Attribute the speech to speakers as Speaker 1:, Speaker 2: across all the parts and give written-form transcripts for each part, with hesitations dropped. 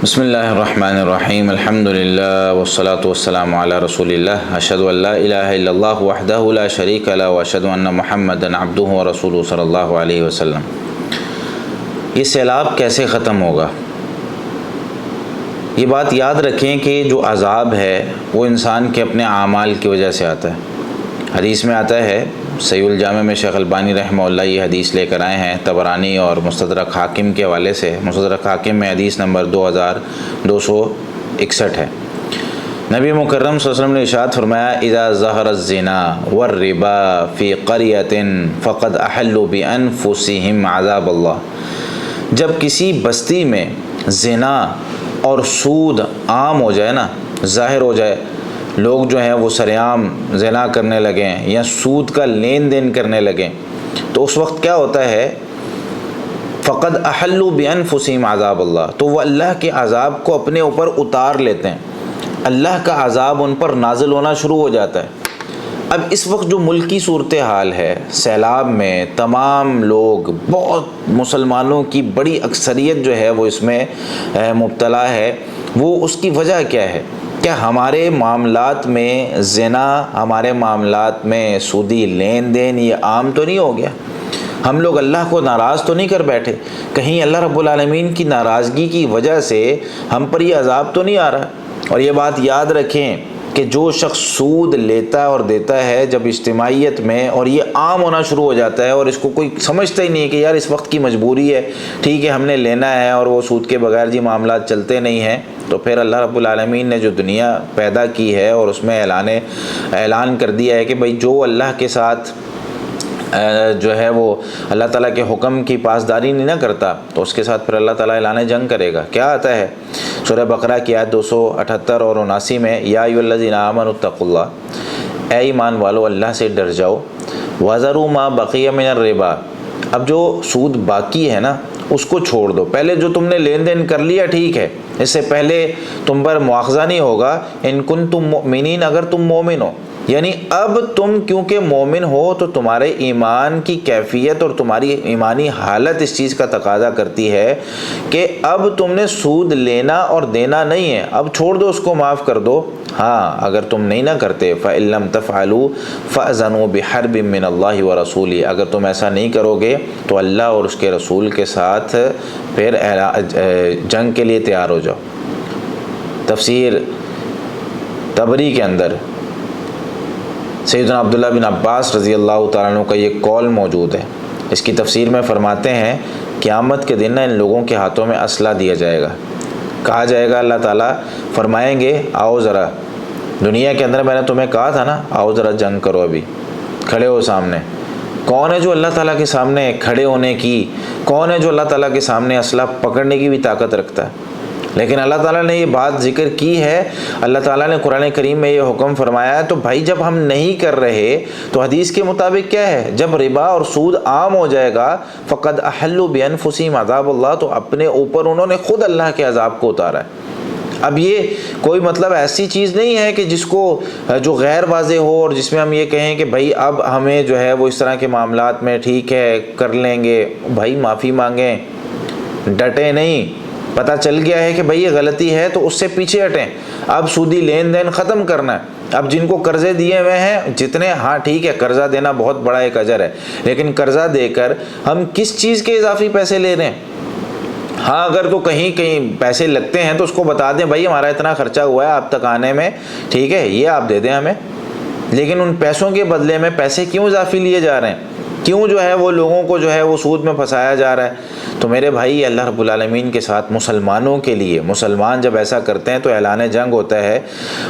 Speaker 1: بسم اللہ الرحمن الرحیم الحمد للہ والصلاة والسلام علی رسول اللہ اشہد ان لا الہ الا اللہ وحدہ لا شریک لہ واشہد ان محمدا عبدہ ورسولہ صلی اللہ علیہ وسلم۔ یہ سیلاب کیسے ختم ہوگا؟ یہ بات یاد رکھیں کہ جو عذاب ہے وہ انسان کے اپنے اعمال کی وجہ سے آتا ہے۔ حدیث میں آتا ہے، صحیح الجامع میں شیخ البانی رحمہ اللہ یہ حدیث لے کر آئے ہیں طبرانی اور مستدرک حاکم کے حوالے سے۔ مستدرک حاکم میں حدیث نمبر 2261 ہے۔ نبی مکرم صلی اللہ علیہ وسلم نے ارشاد فرمایا، اذا ظہر الزنا والربا فی قریۃ فقد احلوا بانفسہم عذاب اللہ۔ جب کسی بستی میں زنا اور سود عام ہو جائے نا، ظاہر ہو جائے، لوگ جو ہیں وہ سرعام زنا کرنے لگیں یا سود کا لین دین کرنے لگیں، تو اس وقت کیا ہوتا ہے؟ فقد احلوا بانفسہم عذاب اللہ، تو وہ اللہ کے عذاب کو اپنے اوپر اتار لیتے ہیں، اللہ کا عذاب ان پر نازل ہونا شروع ہو جاتا ہے۔ اب اس وقت جو ملکی صورتحال ہے، سیلاب میں تمام لوگ، بہت مسلمانوں کی بڑی اکثریت جو ہے وہ اس میں مبتلا ہے۔ وہ اس کی وجہ کیا ہے؟ کیا ہمارے معاملات میں زنا، ہمارے معاملات میں سودی لین دین یہ عام تو نہیں ہو گیا؟ ہم لوگ اللہ کو ناراض تو نہیں کر بیٹھے؟ کہیں اللہ رب العالمین کی ناراضگی کی وجہ سے ہم پر یہ عذاب تو نہیں آ رہا؟ اور یہ بات یاد رکھیں کہ جو شخص سود لیتا اور دیتا ہے جب اجتماعیت میں، اور یہ عام ہونا شروع ہو جاتا ہے اور اس کو کوئی سمجھتا ہی نہیں ہے کہ یار اس وقت کی مجبوری ہے، ٹھیک ہے ہم نے لینا ہے، اور وہ سود کے بغیر جی معاملات چلتے نہیں ہیں، تو پھر اللہ رب العالمین نے جو دنیا پیدا کی ہے اور اس میں اعلان کر دیا ہے کہ بھائی جو اللہ کے ساتھ جو ہے وہ اللہ تعالیٰ کے حکم کی پاسداری نہیں نہ کرتا، تو اس کے ساتھ پھر اللہ تعالیٰ اعلان جنگ کرے گا۔ کیا آتا ہے سورہ بقرہ کی آیت 278 اور 79 میں، یا ایھا الذین آمنوا اتقوا اللہ، اے ایمان والو اللہ سے ڈر جاؤ، وذروا ما بقی من الربا، اب جو سود باقی ہے نا اس کو چھوڑ دو، پہلے جو تم نے لین دین کر لیا ٹھیک ہے، اس سے پہلے تم پر مواخذہ نہیں ہوگا، ان کنتم مؤمنین، اگر تم مومن ہو، یعنی اب تم کیونکہ مومن ہو تو تمہارے ایمان کی کیفیت اور تمہاری ایمانی حالت اس چیز کا تقاضا کرتی ہے کہ اب تم نے سود لینا اور دینا نہیں ہے، اب چھوڑ دو، اس کو معاف کر دو۔ ہاں اگر تم نہیں نہ کرتے، فَإِن لَّمْ تَفْعَلُوا فَأْذَنُوا بِحَرْبٍ مِّنَ اللَّهِ وَرَسُولِهِ، اگر تم ایسا نہیں کرو گے تو اللہ اور اس کے رسول کے ساتھ پھر جنگ کے لیے تیار ہو جاؤ۔ تفسیر طبری کے اندر سیدنا عبداللہ بن عباس رضی اللہ تعالیٰ عنہ کا یہ قول موجود ہے۔ اس کی تفسیر میں فرماتے ہیں، قیامت کے دن ان لوگوں کے ہاتھوں میں اسلحہ دیا جائے گا، کہا جائے گا، اللہ تعالیٰ فرمائیں گے آؤ ذرا، دنیا کے اندر میں نے تمہیں کہا تھا نا آؤ ذرا جنگ کرو، ابھی کھڑے ہو سامنے۔ کون ہے جو اللہ تعالیٰ کے سامنے کھڑے ہونے کی، کون ہے جو اللہ تعالیٰ کے سامنے اسلحہ پکڑنے کی بھی طاقت رکھتا ہے؟ لیکن اللہ تعالیٰ نے یہ بات ذکر کی ہے، اللہ تعالیٰ نے قرآن کریم میں یہ حکم فرمایا ہے، تو بھائی جب ہم نہیں کر رہے تو حدیث کے مطابق کیا ہے؟ جب ربا اور سود عام ہو جائے گا، فقد احلوا بانفسہم عذاب اللہ، تو اپنے اوپر انہوں نے خود اللہ کے عذاب کو اتارا ہے۔ اب یہ کوئی مطلب ایسی چیز نہیں ہے کہ جس کو جو غیر واضح ہو اور جس میں ہم یہ کہیں کہ بھائی اب ہمیں جو ہے وہ اس طرح کے معاملات میں ٹھیک ہے کر لیں گے، بھائی معافی مانگیں، ڈٹے نہیں، پتہ چل گیا ہے کہ بھئی یہ غلطی ہے تو اس سے پیچھے ہٹیں، اب سودی لین دین ختم کرنا ہے۔ اب جن کو قرضے دیے ہوئے ہیں جتنے، ہاں ٹھیک ہے قرضہ دینا بہت بڑا ایک اجر ہے، لیکن قرضہ دے کر ہم کس چیز کے اضافی پیسے لے رہے ہیں؟ ہاں اگر تو کہیں پیسے لگتے ہیں تو اس کو بتا دیں بھائی ہمارا اتنا خرچہ ہوا ہے آپ تک آنے میں، ٹھیک ہے یہ آپ دے دیں ہمیں، لیکن ان پیسوں کے بدلے میں پیسے کیوں اضافی لیے جا رہے ہیں؟ کیوں جو ہے وہ لوگوں کو جو ہے وہ سود میں پھنسایا جا رہا ہے؟ تو میرے بھائی اللہ رب العالمین کے ساتھ مسلمانوں کے لیے، مسلمان جب ایسا کرتے ہیں تو اعلان جنگ ہوتا ہے،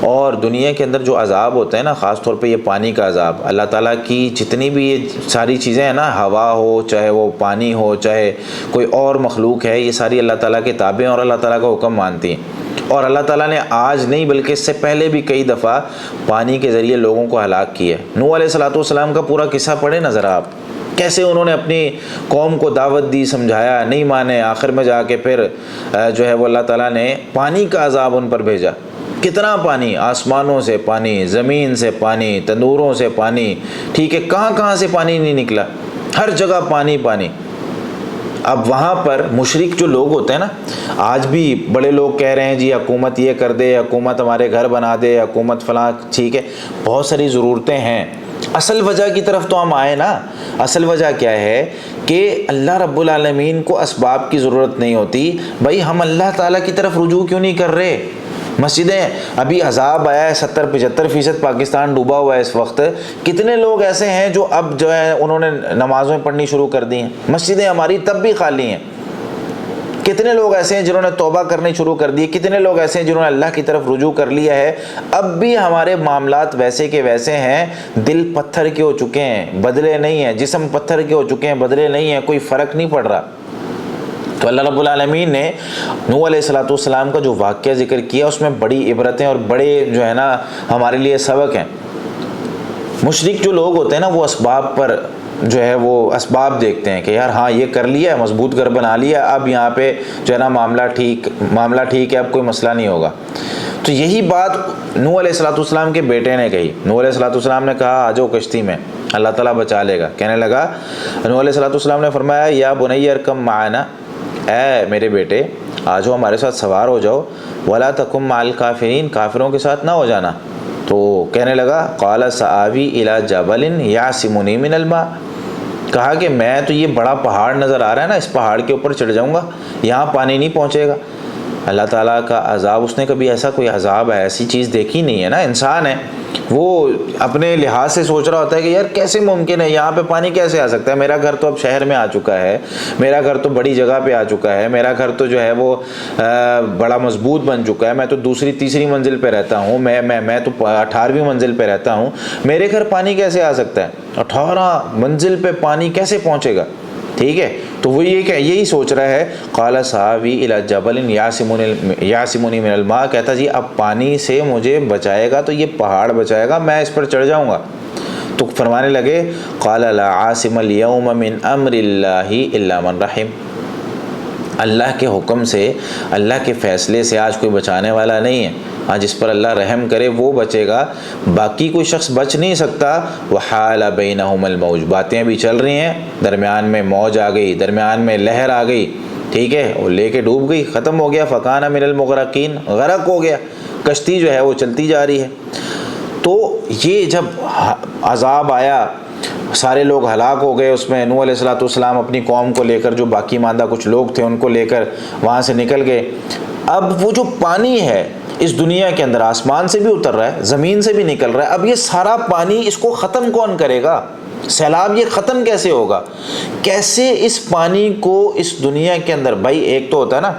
Speaker 1: اور دنیا کے اندر جو عذاب ہوتا ہے نا، خاص طور پہ یہ پانی کا عذاب، اللہ تعالیٰ کی جتنی بھی یہ ساری چیزیں ہیں نا، ہوا ہو چاہے وہ پانی ہو چاہے کوئی اور مخلوق ہے، یہ ساری اللہ تعالیٰ کے تابع اور اللہ تعالیٰ کا حکم مانتی ہیں، اور اللہ تعالیٰ نے آج نہیں بلکہ اس سے پہلے بھی کئی دفعہ پانی کے ذریعے لوگوں کو ہلاک کیا ہے۔ نوح علیہ السلام کا پورا قصہ پڑھیں نا ذرا آپ، کیسے انہوں نے اپنی قوم کو دعوت دی، سمجھایا، نہیں مانے، آخر میں جا کے پھر جو ہے وہ اللہ تعالیٰ نے پانی کا عذاب ان پر بھیجا۔ کتنا پانی، آسمانوں سے پانی، زمین سے پانی، تندوروں سے پانی، ٹھیک ہے کہاں کہاں سے پانی نہیں نکلا، ہر جگہ پانی پانی۔ اب وہاں پر مشرک جو لوگ ہوتے ہیں نا، آج بھی بڑے لوگ کہہ رہے ہیں جی حکومت یہ کر دے، حکومت ہمارے گھر بنا دے، حکومت فلاں، ٹھیک ہے بہت ساری ضرورتیں ہیں، اصل وجہ کی طرف تو ہم آئے نا۔ اصل وجہ کیا ہے کہ اللہ رب العالمین کو اسباب کی ضرورت نہیں ہوتی، بھائی ہم اللہ تعالیٰ کی طرف رجوع کیوں نہیں کر رہے؟ مسجدیں ابھی عذاب آیا ہے، 70-75% پاکستان ڈوبا ہوا ہے اس وقت، کتنے لوگ ایسے ہیں جو اب جو ہے انہوں نے نمازیں پڑھنی شروع کر دی ہیں، مسجدیں ہماری تب بھی خالی ہیں، کتنے لوگ ایسے ہیں جنہوں نے توبہ کرنی شروع کر دی، کتنے لوگ ایسے ہیں جنہوں نے اللہ کی طرف رجوع کر لیا ہے، اب بھی ہمارے معاملات ویسے کے ویسے ہیں، دل پتھر کے ہو چکے ہیں، بدلے نہیں ہیں، جسم پتھر کے ہو چکے ہیں، بدلے نہیں ہیں، کوئی فرق نہیں پڑ رہا۔ تو اللہ رب العالمین نے نوح علیہ السلام کا جو واقعہ ذکر کیا اس میں بڑی عبرتیں اور بڑے جو ہے نا ہمارے لیے سبق ہیں۔ مشرک جو لوگ ہوتے ہیں نا وہ اسباب پر جو ہے وہ اسباب دیکھتے ہیں کہ یار ہاں یہ کر لیا ہے، مضبوط گھر بنا لیا، اب یہاں پہ جو ہے نا معاملہ ٹھیک ہے، اب کوئی مسئلہ نہیں ہوگا۔ تو یہی بات نوح علیہ السلام کے بیٹے نے کہی۔ نوح علیہ السلام نے کہا آ جاؤ کشتی میں، اللہ تعالیٰ بچا لے گا۔ کہنے لگا، نوح علیہ السلام نے فرمایا یا بنی ارکب معنا، اے میرے بیٹے آ جاؤ ہمارے ساتھ سوار ہو جاؤ، ولا تکن مع الکافرین، کافروں کے ساتھ نہ ہو جانا۔ تو کہنے لگا قال سآوی الی جبل یعصمنی من الماء، کہا کہ میں تو یہ بڑا پہاڑ نظر آ رہا ہے نا، اس پہاڑ کے اوپر چڑھ جاؤں گا، یہاں پانی نہیں پہنچے گا۔ اللہ تعالیٰ کا عذاب، اس نے کبھی ایسا کوئی عذاب ہے ایسی چیز دیکھی نہیں ہے نا۔ انسان ہے وہ اپنے لحاظ سے سوچ رہا ہوتا ہے کہ یار کیسے ممکن ہے، یہاں پہ پانی کیسے آ سکتا ہے، میرا گھر تو اب شہر میں آ چکا ہے، میرا گھر تو بڑی جگہ پہ آ چکا ہے، میرا گھر تو جو ہے وہ بڑا مضبوط بن چکا ہے، میں تو دوسری تیسری منزل پہ رہتا ہوں، میں تو 18ویں منزل پہ رہتا ہوں، میرے گھر پانی کیسے آ سکتا ہے، 18 منزل پہ پانی کیسے پہنچے گا؟ ٹھیک ہے، تو وہ یہی سوچ رہا ہے۔ قال سآوی الی جبل یعصمنی من الماء، کہتا جی اب پانی سے مجھے بچائے گا تو یہ پہاڑ بچائے گا، میں اس پر چڑھ جاؤں گا۔ تو فرمانے لگے قال لا عاصم اليوم من امر اللہ الا من رحم، اللہ کے حکم سے، اللہ کے فیصلے سے آج کوئی بچانے والا نہیں ہے، آج جس پر اللہ رحم کرے وہ بچے گا، باقی کوئی شخص بچ نہیں سکتا۔ وحال بینہم الموج، باتیں بھی چل رہی ہیں، درمیان میں موج آ گئی، درمیان میں لہر آ گئی، ٹھیک ہے، وہ لے کے ڈوب گئی، ختم ہو گیا، فکان من المغرقین، غرق ہو گیا، کشتی جو ہے وہ چلتی جا رہی ہے۔ تو یہ جب عذاب آیا، سارے لوگ ہلاک ہو گئے، اس میں نوح علیہ السلام اپنی قوم کو لے کر، جو باقی ماندہ کچھ لوگ تھے ان کو لے کر وہاں سے نکل گئے۔ اب وہ جو پانی ہے اس دنیا کے اندر، آسمان سے بھی اتر رہا ہے، زمین سے بھی نکل رہا ہے، اب یہ سارا پانی اس کو ختم کون کرے گا؟ سیلاب یہ ختم کیسے ہوگا؟ کیسے اس پانی کو اس دنیا کے اندر، بھائی ایک تو ہوتا ہے نا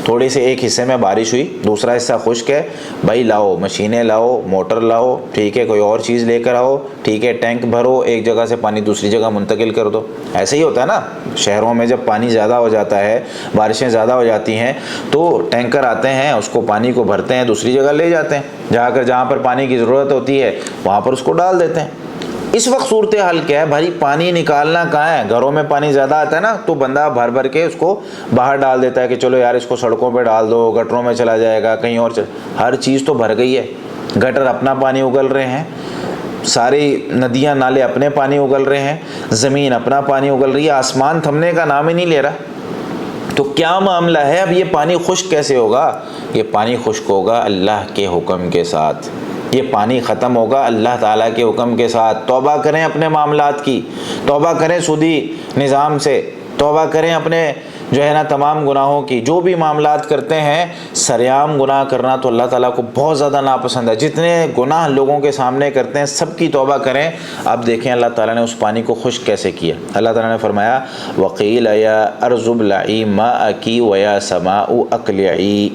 Speaker 1: تھوڑے سے ایک حصے میں بارش ہوئی، دوسرا حصہ خشک ہے، بھائی لاؤ مشینیں لاؤ، موٹر لاؤ، ٹھیک ہے، کوئی اور چیز لے کر آؤ، ٹھیک ہے، ٹینک بھرو، ایک جگہ سے پانی دوسری جگہ منتقل کر دو۔ ایسے ہی ہوتا ہے نا شہروں میں، جب پانی زیادہ ہو جاتا ہے، بارشیں زیادہ ہو جاتی ہیں تو ٹینکر آتے ہیں، اس کو پانی کو بھرتے ہیں، دوسری جگہ لے جاتے ہیں، جہاں پر پانی کی ضرورت ہوتی ہے وہاں پر اس کو ڈال دیتے ہیں۔ اس وقت صورتحال کیا ہے بھائی؟ پانی نکالنا کہاں ہے؟ گھروں میں پانی زیادہ آتا ہے نا تو بندہ بھر کے اس کو باہر ڈال دیتا ہے کہ چلو یار اس کو سڑکوں پہ ڈال دو، گٹروں میں چلا جائے گا، کہیں اور ہر چیز تو بھر گئی ہے، گٹر اپنا پانی اگل رہے ہیں، ساری ندیاں نالے اپنے پانی اگل رہے ہیں، زمین اپنا پانی اگل رہی ہے، آسمان تھمنے کا نام ہی نہیں لے رہا۔ تو کیا معاملہ ہے؟ اب یہ پانی خشک کیسے ہوگا؟ یہ پانی خشک ہوگا اللہ کے حکم کے ساتھ، یہ پانی ختم ہوگا اللہ تعالیٰ کے حکم کے ساتھ۔ توبہ کریں اپنے معاملات کی، توبہ کریں سودی نظام سے، توبہ کریں اپنے جو ہے نا تمام گناہوں کی، جو بھی معاملات کرتے ہیں سریعام گناہ کرنا تو اللہ تعالیٰ کو بہت زیادہ ناپسند ہے، جتنے گناہ لوگوں کے سامنے کرتے ہیں سب کی توبہ کریں۔ اب دیکھیں اللہ تعالیٰ نے اس پانی کو خشک کیسے کیا۔ اللہ تعالیٰ نے فرمایا وقیل یا ارض ابلعی ماءکی ویا سماء اقلعی،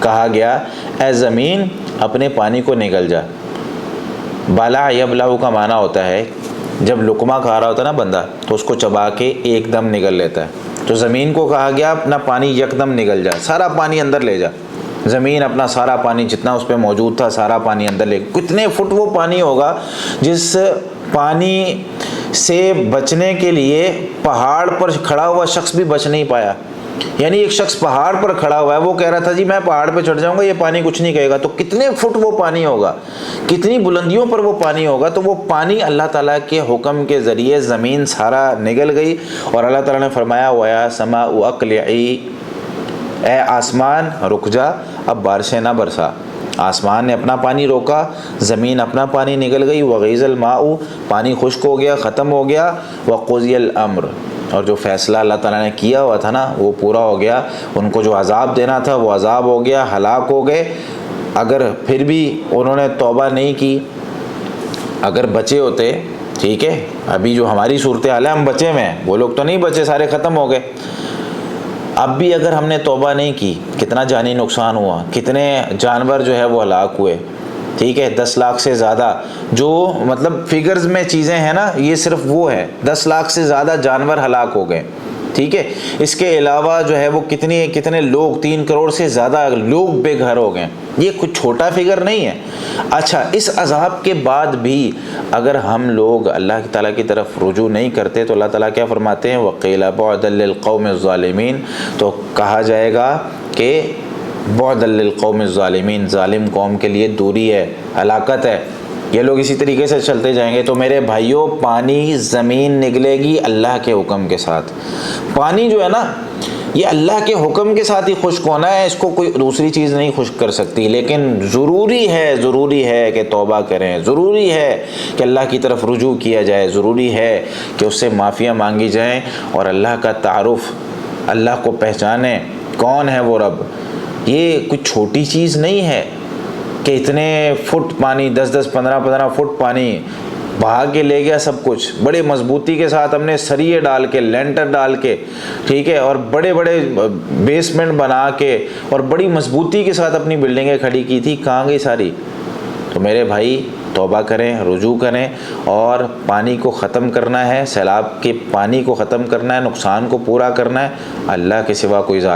Speaker 1: کہا گیا اے زمین اپنے پانی کو نگل جا۔ بالا یبلع کا معنی ہوتا ہے جب لقمہ کھا رہا ہوتا ہے نا بندہ تو اس کو چبا کے ایک دم نگل لیتا ہے، تو زمین کو کہا گیا اپنا پانی یکدم نگل جا، سارا پانی اندر لے جا۔ زمین اپنا سارا پانی جتنا اس پہ موجود تھا سارا پانی اندر لے، کتنے فٹ وہ پانی ہوگا جس پانی سے بچنے کے لیے پہاڑ پر کھڑا ہوا شخص بھی بچ نہیں پایا، یعنی ایک شخص پہاڑ پر کھڑا ہوا ہے، وہ کہہ رہا تھا جی میں پہاڑ پہ چڑھ جاؤں گا، یہ پانی کچھ نہیں کہے گا، تو کتنے فٹ وہ پانی ہوگا، کتنی بلندیوں پر وہ پانی ہوگا. تو وہ پانی اللہ تعالیٰ کے حکم کے ذریعے زمین سارا نگل گئی، اور اللہ تعالیٰ نے فرمایا وَيَا سَمَاءُ أَقْلِعِي، اے آسمان رک جا، اب بارشیں نہ برسا. آسمان نے اپنا پانی روکا، زمین اپنا پانی نگل گئی. وَغِيضَ الْمَاءُ، پانی خشک ہو گیا، ختم ہو گیا. وَقُضِيَ الْأَمْرُ، اور جو فیصلہ اللہ تعالیٰ نے کیا ہوا تھا نا وہ پورا ہو گیا. ان کو جو عذاب دینا تھا وہ عذاب ہو گیا، ہلاک ہو گئے. اگر پھر بھی انہوں نے توبہ نہیں کی، اگر بچے ہوتے، ٹھیک ہے، ابھی جو ہماری صورتحال ہے ہم بچے میں ہیں، وہ لوگ تو نہیں بچے، سارے ختم ہو گئے. اب بھی اگر ہم نے توبہ نہیں کی، کتنا جانی نقصان ہوا، کتنے جانور جو ہے وہ ہلاک ہوئے. ٹھیک ہے، 10 لاکھ سے زیادہ جو مطلب فگرز میں چیزیں ہیں نا، یہ صرف وہ ہے، 10 لاکھ سے زیادہ جانور ہلاک ہو گئے. ٹھیک ہے، اس کے علاوہ جو ہے وہ کتنے لوگ، 3 کروڑ سے زیادہ لوگ بے گھر ہو گئے. یہ کچھ چھوٹا فگر نہیں ہے. اچھا، اس عذاب کے بعد بھی اگر ہم لوگ اللہ تعالیٰ کی طرف رجوع نہیں کرتے تو اللہ تعالیٰ کیا فرماتے ہیں؟ وَقِيلَ بُعْدًا لِلْقَوْمِ الظَّالِمِينَ، تو کہا جائے گا کہ بُعْدًا لِلْقَوْمِ الظَّالِمِينَ، ظالم قوم کے لیے دوری ہے، ہلاکت ہے. یہ لوگ اسی طریقے سے چلتے جائیں گے. تو میرے بھائیوں، پانی زمین نگلے گی اللہ کے حکم کے ساتھ. پانی جو ہے نا یہ اللہ کے حکم کے ساتھ ہی خشک ہونا ہے، اس کو کوئی دوسری چیز نہیں خشک کر سکتی. لیکن ضروری ہے کہ توبہ کریں، ضروری ہے کہ اللہ کی طرف رجوع کیا جائے، ضروری ہے کہ اس سے معافیاں مانگی جائیں، اور اللہ کا تعارف، اللہ کو پہچانیں کون ہے وہ رب. یہ کچھ چھوٹی چیز نہیں ہے کہ اتنے فٹ پانی، 10 15 فٹ پانی بہا کے لے گیا سب کچھ. بڑے مضبوطی کے ساتھ ہم نے سریے ڈال کے، لینٹر ڈال کے، ٹھیک ہے، اور بڑے بیسمنٹ بنا کے اور بڑی مضبوطی کے ساتھ اپنی بلڈنگیں کھڑی کی تھی. کہاں گئی ساری؟ تو میرے بھائی توبہ کریں، رجوع کریں، اور پانی کو ختم کرنا ہے، سیلاب کے پانی کو ختم کرنا ہے، نقصان کو پورا کرنا ہے. اللہ کے سوا کوئی ذات